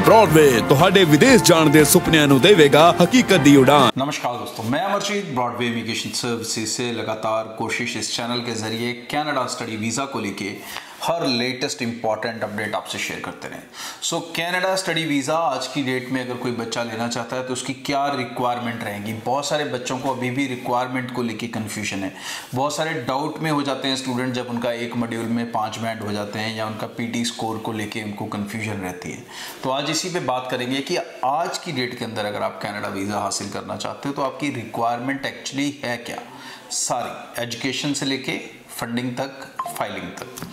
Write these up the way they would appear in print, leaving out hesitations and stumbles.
Broadway ਤੁਹਾਡੇ ਵਿਦੇਸ਼ ਜਾਣ ਦੇ ਸੁਪਨਿਆਂ ਨੂੰ ਦੇਵੇਗਾ ਹਕੀਕਤ ਦੀ ਉਡਾਨ। नमस्कार दोस्तों, मैं अमरजीत ब्रॉडवे इमिग्रेशन सर्विसेज से लगातार कोशिश इस चैनल के जरिए कनाडा स्टडी वीज़ा को लेके हर लेटेस्ट इंपॉर्टेंट अपडेट आपसे शेयर करते रहें। सो कनाडा स्टडी वीज़ा आज की डेट में अगर कोई बच्चा लेना चाहता है तो उसकी क्या रिक्वायरमेंट रहेंगी। बहुत सारे बच्चों को अभी भी रिक्वायरमेंट को लेके कन्फ्यूजन है, बहुत सारे डाउट में हो जाते हैं स्टूडेंट जब उनका एक मॉड्यूल में 5 बैंड हो जाते हैं या उनका पीटी स्कोर को लेके उनको कन्फ्यूजन रहती है। तो आज इसी पे बात करेंगे कि आज की डेट के अंदर अगर आप कनाडा वीज़ा हासिल करना चाहते हो तो आपकी रिक्वायरमेंट एक्चुअली है क्या, सारी एजुकेशन से लेके फंडिंग तक, फाइलिंग तक।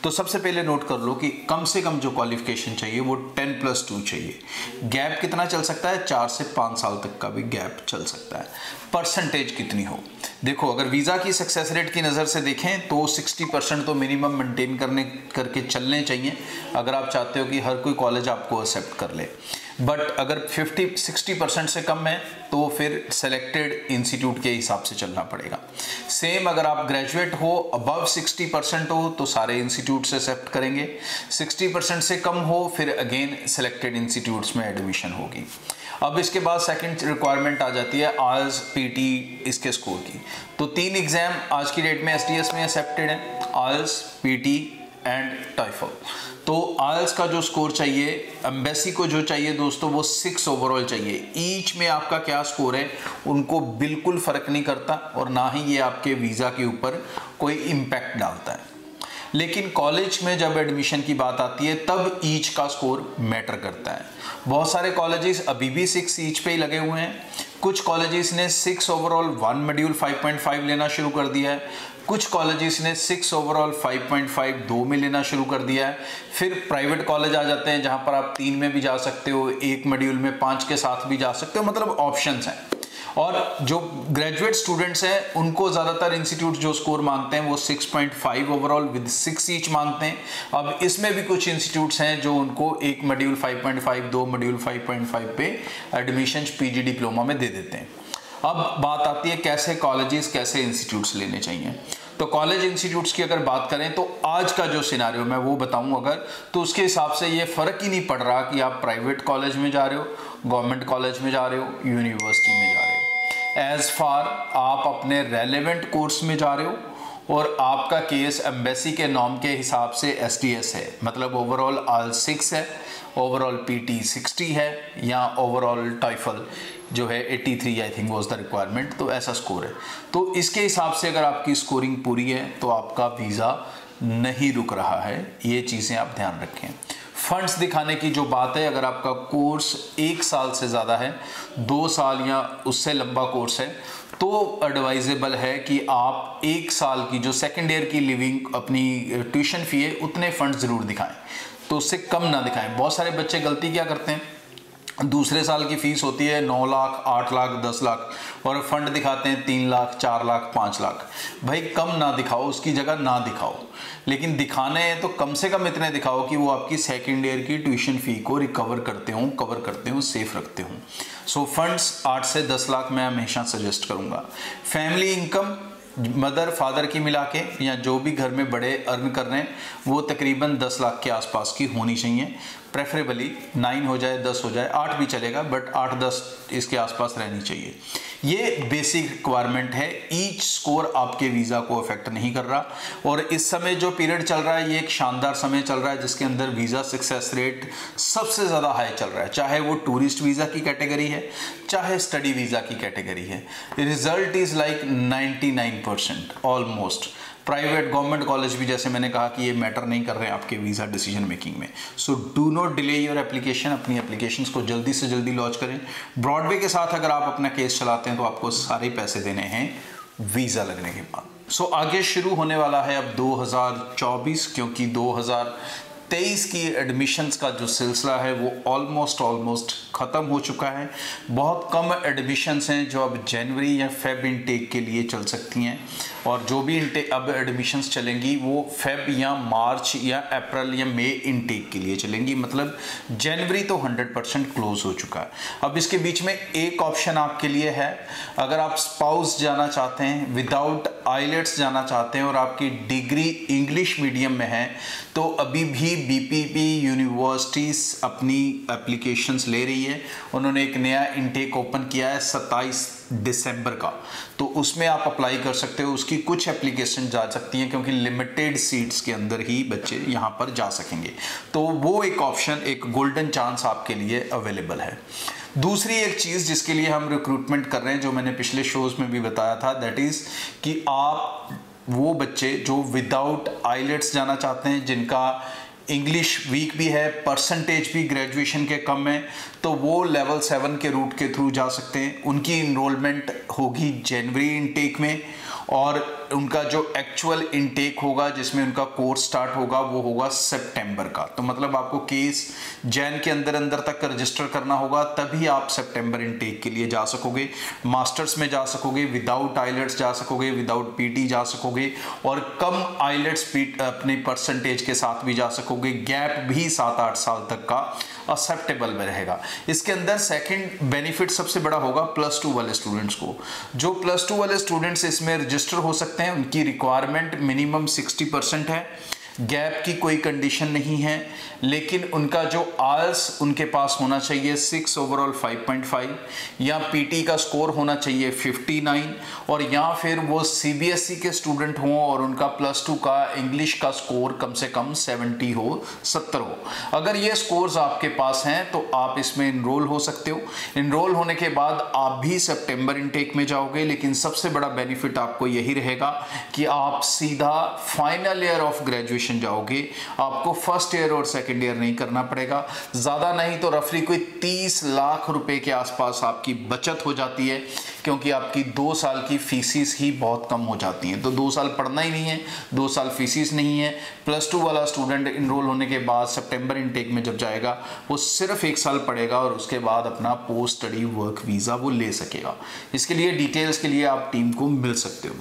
तो सबसे पहले नोट कर लो कि कम से कम जो क्वालिफिकेशन चाहिए वो 10+2 चाहिए। गैप कितना चल सकता है? 4 से 5 साल तक का भी गैप चल सकता है। परसेंटेज कितनी हो? देखो, अगर वीज़ा की सक्सेस रेट की नज़र से देखें तो 60% तो मिनिमम मेंटेन करके चलने चाहिए अगर आप चाहते हो कि हर कोई कॉलेज आपको एक्सेप्ट कर ले। बट अगर 50-60% से कम है तो फिर सेलेक्टेड इंस्टीट्यूट के हिसाब से चलना पड़ेगा। सेम अगर आप ग्रेजुएट हो, अबव 60% हो तो सारे इंस्टीट्यूट से एक्सेप्ट करेंगे। 60% से कम हो फिर अगेन सेलेक्टेड इंस्टीट्यूट्स में एडमिशन होगी। अब इसके बाद सेकंड रिक्वायरमेंट आ जाती है आइल्स, पीटी, इसके स्कोर की। तो 3 एग्जाम आज की डेट में एसडीएस में एक्सेप्टेड है, आइल्स, पीटी एंड टॉइफल। तो आइल्स का जो स्कोर चाहिए, एम्बेसी को जो चाहिए दोस्तों वो 6 ओवरऑल चाहिए। ईच में आपका क्या स्कोर है उनको बिल्कुल फर्क नहीं करता और ना ही ये आपके वीज़ा के ऊपर कोई इम्पैक्ट डालता है। लेकिन कॉलेज में जब एडमिशन की बात आती है तब ईच का स्कोर मैटर करता है। बहुत सारे कॉलेजेस अभी भी 6 ईच पे ही लगे हुए हैं। कुछ कॉलेजेस ने 6 ओवरऑल 1 मॉड्यूल 5.5 लेना शुरू कर दिया है। कुछ कॉलेजेस ने 6 ओवरऑल 5.5 2 में लेना शुरू कर दिया है। फिर प्राइवेट कॉलेज आ जाते हैं जहां पर आप 3 में भी जा सकते हो, एक मॉड्यूल में 5 के साथ भी जा सकते हो, मतलब ऑप्शंस हैं। और जो ग्रेजुएट स्टूडेंट्स हैं उनको ज़्यादातर इंस्टीट्यूट जो स्कोर मांगते हैं वो 6.5 ओवरऑल विद 6 ईच मांगते हैं। अब इसमें भी कुछ इंस्टीट्यूट्स हैं जो उनको एक मॉड्यूल 5.5 2 मॉड्यूल 5.5 पे एडमिशन पीजी डिप्लोमा में दे देते हैं। अब बात आती है कैसे कॉलेजेस, कैसे इंस्टीट्यूट्स लेने चाहिए। तो कॉलेज इंस्टीट्यूट्स की अगर बात करें तो आज का जो सिनारियो मैं वो बताऊं अगर, तो उसके हिसाब से ये फ़र्क ही नहीं पड़ रहा कि आप प्राइवेट कॉलेज में जा रहे हो, गवर्नमेंट कॉलेज में जा रहे हो, यूनिवर्सिटी में जा रहे हो। एज फार आप अपने रेलेवेंट कोर्स में जा रहे हो और आपका केस एम्बेसी के नॉर्म के हिसाब से एसडीएस है, मतलब ओवरऑल आल 6 है, ओवरऑल पीटी 60 है या ओवरऑल टॉइफल जो है 83 I think was the requirement, तो ऐसा स्कोर है। तो इसके हिसाब से अगर आपकी स्कोरिंग पूरी है तो आपका वीज़ा नहीं रुक रहा है। ये चीज़ें आप ध्यान रखें। फंड्स दिखाने की जो बात है, अगर आपका कोर्स 1 साल से ज़्यादा है, 2 साल या उससे लंबा कोर्स है, तो एडवाइजेबल है कि आप 1 साल की जो सेकेंड ईयर की लिविंग अपनी ट्यूशन फी है उतने फंड ज़रूर दिखाएं, तो उससे कम ना दिखाएं। बहुत सारे बच्चे गलती क्या करते हैं, दूसरे साल की फीस होती है 9 लाख, 8 लाख, 10 लाख और फंड दिखाते हैं 3 लाख, 4 लाख, 5 लाख। भाई कम ना दिखाओ, उसकी जगह ना दिखाओ, लेकिन दिखाने हैं तो कम से कम इतने दिखाओ कि वो आपकी सेकेंड ईयर की ट्यूशन फी को रिकवर करते हो, सेफ रखते हो। सो फंड्स 8 से 10 लाख मैं हमेशा सजेस्ट करूँगा। फैमिली इनकम मदर फादर की मिला के या जो भी घर में बड़े अर्न कर रहे हैं वो तकरीबन 10 लाख के आसपास की होनी चाहिए। प्रेफरेबली 9 हो जाए, 10 हो जाए, 8 भी चलेगा, बट 8-10 इसके आसपास रहनी चाहिए। ये बेसिक रिक्वायरमेंट है। ईच स्कोर आपके वीज़ा को अफेक्ट नहीं कर रहा और इस समय जो पीरियड चल रहा है ये एक शानदार समय चल रहा है जिसके अंदर वीज़ा सक्सेस रेट सबसे ज़्यादा हाई चल रहा है, चाहे वो टूरिस्ट वीज़ा की कैटेगरी है, चाहे स्टडी वीज़ा की कैटेगरी है। Result is like 99% almost. Private government college भी जैसे मैंने कहा कि ये मैटर नहीं कर रहे हैं आपके वीज़ा डिसीजन मेकिंग में। So do not delay your application, अपनी एप्लीकेशंस को जल्दी से जल्दी लॉन्च करें। ब्रॉडवे के साथ अगर आप अपना केस चलाते हैं तो आपको सारे पैसे देने हैं वीज़ा लगने के बाद। सो आगे शुरू होने वाला है अब 2024, क्योंकि 2023 की एडमिशन्स का जो सिलसिला है वो ऑलमोस्ट ख़त्म हो चुका है। बहुत कम एडमिशन्स हैं जो अब जनवरी या फेब इनटेक के लिए चल सकती हैं। और जो भी इनटेक अब एडमिशन्स चलेंगी वो फेब या मार्च या अप्रैल या मई इनटेक के लिए चलेंगी, मतलब जनवरी तो 100% क्लोज हो चुका है। अब इसके बीच में एक ऑप्शन आपके लिए है, अगर आप स्पाउस जाना चाहते हैं, विदाउट आइलेट्स जाना चाहते हैं और आपकी डिग्री इंग्लिश मीडियम में है, तो अभी भी बीपीपी यूनिवर्सिटीज़ अपनी एप्लीकेशंस ले रही है। उन्होंने एक नया इनटेक ओपन किया है 27 दिसंबर का, तो उसमें आप अप्लाई कर सकते हो। उसकी कुछ एप्लीकेशन जा सकती हैं क्योंकि लिमिटेड सीट्स के अंदर ही बच्चे यहाँ पर जा सकेंगे, तो वो एक ऑप्शन, एक गोल्डन चांस आपके लिए अवेलेबल है। दूसरी एक चीज़ जिसके लिए हम रिक्रूटमेंट कर रहे हैं, जो मैंने पिछले शोज में भी बताया था, दैट इज़ कि आप वो बच्चे जो विदाउट आइलेट्स जाना चाहते हैं, जिनका इंग्लिश वीक भी है, परसेंटेज भी ग्रेजुएशन के कम है, तो वो लेवल 7 के रूट के थ्रू जा सकते हैं। उनकी इनरोलमेंट होगी जनवरी इनटेक में, और उनका जो एक्चुअल इनटेक होगा जिसमें उनका कोर्स स्टार्ट होगा वो होगा सितंबर का। तो मतलब आपको केस जैन के अंदर तक रजिस्टर करना होगा, तभी आप सितंबर इनटेक के लिए जा सकोगे। मास्टर्स में जा सकोगे, विदाउट आइलेट्स जा सकोगे, विदाउट पीटी जा सकोगे, और कम आइलेट्स अपने परसेंटेज के साथ भी जा सकोगे। गैप भी 7-8 साल तक का एक्सेप्टेबल में रहेगा। इसके अंदर सेकंड बेनिफिट सबसे बड़ा होगा +2 वाले स्टूडेंट्स को। जो +2 वाले स्टूडेंट्स इसमें रजिस्टर हो सकते हैं, उनकी रिक्वायरमेंट मिनिमम 60% है, गैप की कोई कंडीशन नहीं है, लेकिन उनका जो आल्स उनके पास होना चाहिए 6 ओवरऑल 5.5, या पीटी का स्कोर होना चाहिए 59, और या फिर वो सीबीएसई के स्टूडेंट हों और उनका +2 का इंग्लिश का स्कोर कम से कम 70 हो, 70 हो। अगर ये स्कोर्स आपके पास हैं तो आप इसमें इनरोल हो सकते हो। इनरोल होने के बाद आप भी सितंबर इनटेक में जाओगे, लेकिन सबसे बड़ा बेनिफिट आपको यही रहेगा कि आप सीधा फाइनल ईयर ऑफ ग्रेजुएशन जाओगे। आपको फर्स्ट ईयर और सेकंड ईयर नहीं करना पड़ेगा। ज्यादा नहीं तो रफली कोई 30 लाख रुपए के आसपास आपकी बचत हो जाती है, क्योंकि आपकी 2 साल की फीसिस ही बहुत कम हो जाती हैं। तो 2 साल पढ़ना ही नहीं है, 2 साल फीसिस नहीं है। +2 वाला स्टूडेंट इनरोल होने के बाद सितंबर इनटेक में जब जाएगा, वो सिर्फ 1 साल पढ़ेगा और उसके बाद अपना पोस्ट स्टडी वर्क वीजा वो ले सकेगा। इसके लिए डिटेल्स के लिए आप टीम को मिल सकते हो।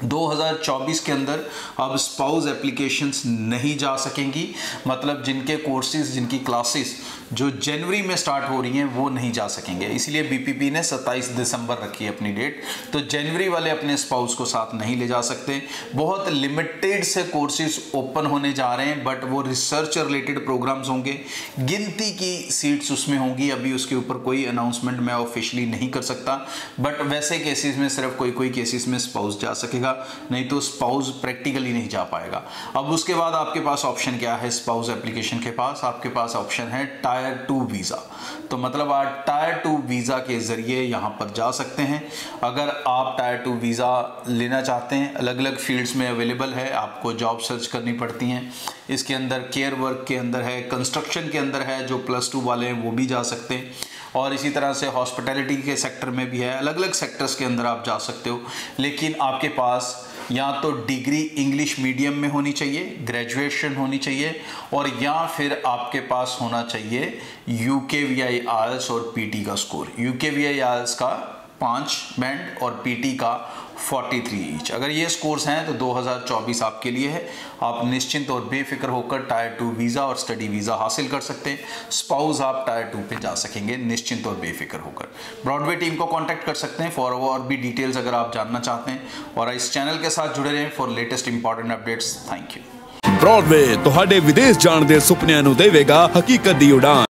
2024 के अंदर अब स्पाउस एप्लीकेशंस नहीं जा सकेंगी, मतलब जिनके कोर्सेज, जिनकी क्लासेस जो जनवरी में स्टार्ट हो रही हैं वो नहीं जा सकेंगे। इसलिए बीपीपी ने 27 दिसंबर रखी है अपनी डेट, तो जनवरी वाले अपने स्पाउस को साथ नहीं ले जा सकते। बहुत लिमिटेड से कोर्सेज ओपन होने जा रहे हैं, बट वो रिसर्च रिलेटेड प्रोग्राम्स होंगे, गिनती की सीट्स उसमें होंगी। अभी उसके ऊपर कोई अनाउंसमेंट मैं ऑफिशियली नहीं कर सकता, बट वैसे केसेस में सिर्फ कोई केसेस में स्पाउस जा सकेगा, नहीं तो स्पाउस प्रैक्टिकली नहीं जा पाएगा। अब उसके बाद आपके पास ऑप्शन क्या है? स्पाउस एप्लीकेशन के पास आपके पास ऑप्शन है टायर 2 वीजा। तो मतलब आप टायर 2 वीजा के जरिए यहां पर जा सकते हैं। अगर आप टायर 2 वीजा लेना चाहते हैं, अलग अलग फील्ड्स में अवेलेबल है, आपको जॉब सर्च करनी पड़ती हैं। इसके अंदर केयर वर्क के अंदर है, कंस्ट्रक्शन के अंदर है, जो +2 वाले हैं वो भी जा सकते हैं, और इसी तरह से हॉस्पिटैलिटी के सेक्टर में भी है। अलग अलग सेक्टर्स के अंदर आप जा सकते हो, लेकिन आपके पास या तो डिग्री इंग्लिश मीडियम में होनी चाहिए, ग्रेजुएशन होनी चाहिए, और या फिर आपके पास होना चाहिए UKVI IELTS और पीटी का स्कोर। UKVI IELTS का 5 बैंड और पीटी का 43 ईच। अगर ये स्कोर्स हैं तो 2024 आपके लिए है। आप निश्चिंत और बेफिक्र होकर टायर 2 वीज़ा और स्टडी वीज़ा हासिल कर सकते हैं। स्पाउस आप टायर 2 पे जा सकेंगे निश्चिंत और बेफिक्र होकर। ब्रॉडवे टीम को कांटेक्ट कर सकते हैं फॉर और भी डिटेल्स अगर आप जानना चाहते हैं, और इस चैनल के साथ जुड़े रहें for latest important updates. Thank you. Broadway ਤੁਹਾਡੇ ਵਿਦੇਸ਼ ਜਾਣ ਦੇ ਸੁਪਨਿਆਂ ਨੂੰ ਦੇਵੇਗਾ ਹਕੀਕਤ ਦੀ ਉਡਾਨ।